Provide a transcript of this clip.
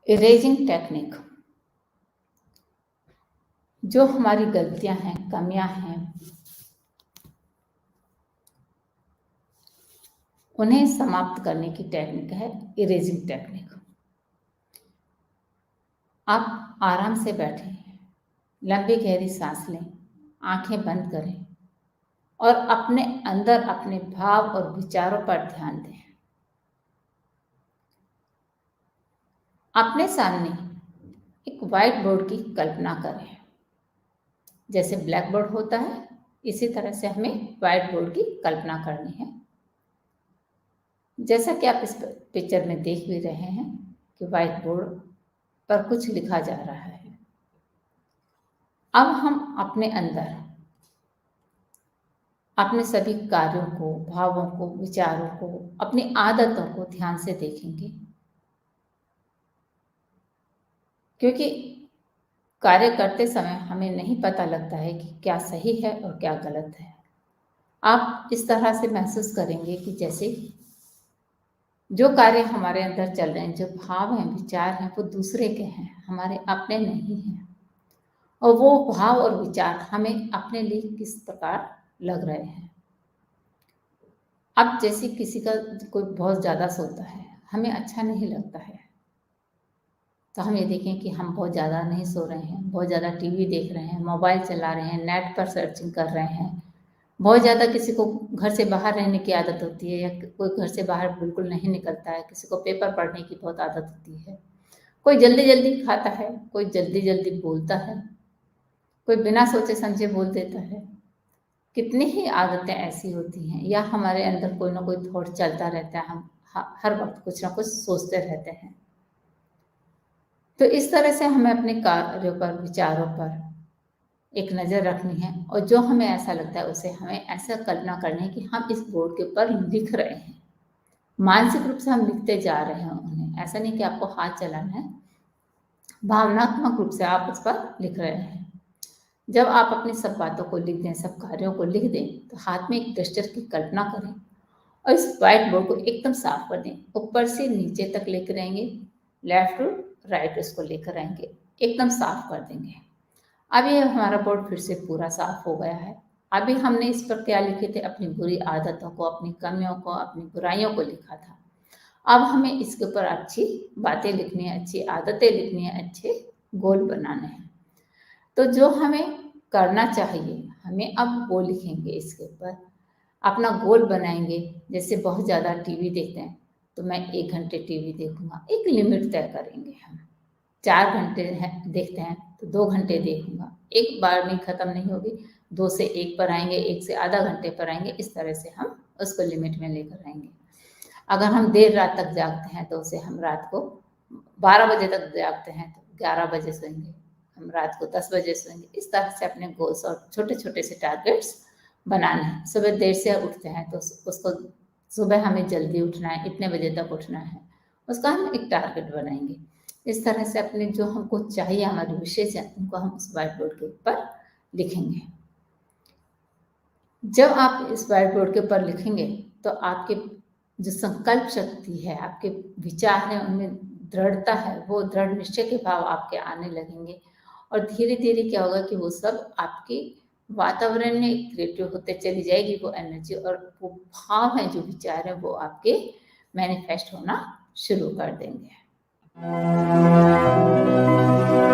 Erasing technique. जो हमारी गलतियां हैं, कमियां हैं, उन्हें समाप्त करने की टेक्निक है इरेजिंग टेक्निक। आप आराम से बैठें, लंबी गहरी सांस लें, आंखें बंद करें और अपने अंदर अपने भाव और विचारों पर ध्यान दें। अपने सामने एक व्हाइट बोर्ड की कल्पना करें। जैसे ब्लैक बोर्ड होता है, इसी तरह से हमें व्हाइट बोर्ड की कल्पना करनी है। जैसा कि आप इस पिक्चर में देख भी रहे हैं कि व्हाइट बोर्ड पर कुछ लिखा जा रहा है। अब हम अपने अंदर अपने सभी कार्यों को, भावों को, विचारों को, अपनी आदतों को ध्यान से देखेंगे, क्योंकि कार्य करते समय हमें नहीं पता लगता है कि क्या सही है और क्या गलत है। आप इस तरह से महसूस करेंगे कि जैसे जो कार्य हमारे अंदर चल रहे हैं, जो भाव हैं, विचार हैं, वो दूसरे के हैं, हमारे अपने नहीं हैं। और वो भाव और विचार हमें अपने लिए किस प्रकार लग रहे हैं। अब जैसे किसी का कोई बहुत ज़्यादा सोता है, हमें अच्छा नहीं लगता है, तो हम ये देखें कि हम बहुत ज़्यादा नहीं सो रहे हैं, बहुत ज़्यादा टीवी देख रहे हैं, मोबाइल चला रहे हैं, नेट पर सर्चिंग कर रहे हैं। बहुत ज़्यादा किसी को घर से बाहर रहने की आदत होती है, या कोई घर से बाहर बिल्कुल नहीं निकलता है, किसी को पेपर पढ़ने की बहुत आदत होती है। कोई जल्दी जल्दी खाता है, कोई जल्दी जल्दी बोलता है, कोई बिना सोचे समझे बोल देता है। कितनी ही आदतें ऐसी होती हैं, या हमारे अंदर कोई ना कोई थॉट चलता रहता है, हम हर वक्त कुछ ना कुछ सोचते रहते हैं। तो इस तरह से हमें अपने कार्यों पर, विचारों पर एक नज़र रखनी है, और जो हमें ऐसा लगता है उसे हमें ऐसा कल्पना करनी है कि हम इस बोर्ड के ऊपर लिख रहे हैं। मानसिक रूप से हम लिखते जा रहे हैं उन्हें, ऐसा नहीं कि आपको हाथ चलाना है, भावनात्मक रूप से आप उस पर लिख रहे हैं। जब आप अपनी सब बातों को लिख दें, सब कार्यों को लिख दें, तो हाथ में एक डस्टर की कल्पना करें और इस व्हाइट बोर्ड को एकदम साफ कर दें। ऊपर से नीचे तक लेकर रहेंगे, लेफ्ट टू राइट उसको लेकर आएंगे, एकदम साफ कर देंगे। अब ये हमारा बोर्ड फिर से पूरा साफ हो गया है। अभी हमने इस पर क्या लिखे थे? अपनी बुरी आदतों को, अपनी कमियों को, अपनी बुराइयों को लिखा था। अब हमें इसके ऊपर अच्छी बातें लिखनी है, अच्छी आदतें लिखनी है, अच्छे गोल बनाने हैं। तो जो हमें करना चाहिए, हमें अब वो लिखेंगे इसके ऊपर, अपना गोल बनाएंगे। जैसे बहुत ज़्यादा टीवी देखते हैं, तो मैं 1 घंटे टीवी देखूंगा, एक लिमिट तय करेंगे हम। 4 घंटे देखते हैं तो 2 घंटे देखूंगा, एक बार में ख़त्म नहीं होगी, 2 से 1 पर आएंगे, 1 से आधा घंटे पर आएंगे। इस तरह से हम उसको लिमिट में लेकर आएंगे। अगर हम देर रात तक जागते हैं तो उसे हम रात को 12 बजे तक जागते हैं तो 11 बजे सोएंगे, हम रात को 10 बजे सोएंगे। इस तरह से अपने गोल्स और छोटे छोटे से टारगेट्स बनाने हैं। सुबह देर से उठते हैं तो उसको, सुबह हमें जल्दी उठना है, इतने बजे तक उठना है, उसका हम एक टारगेट बनाएंगे। इस तरह से अपने जो हमको चाहिए, हमारी विशेष है, उनको हम उस व्हाइट बोर्ड के ऊपर लिखेंगे। जब आप इस व्हाइट बोर्ड के ऊपर लिखेंगे तो आपके जो संकल्प शक्ति है, आपके विचार हैं, उनमें दृढ़ता है, वो दृढ़ निश्चय के भाव आपके आने लगेंगे। और धीरे धीरे क्या होगा कि वो सब आपके वातावरण में क्रिएटिव होते चली जाएगी वो एनर्जी, और वो भाव हैं, जो विचार हैं, वो आपके मैनिफेस्ट होना शुरू कर देंगे।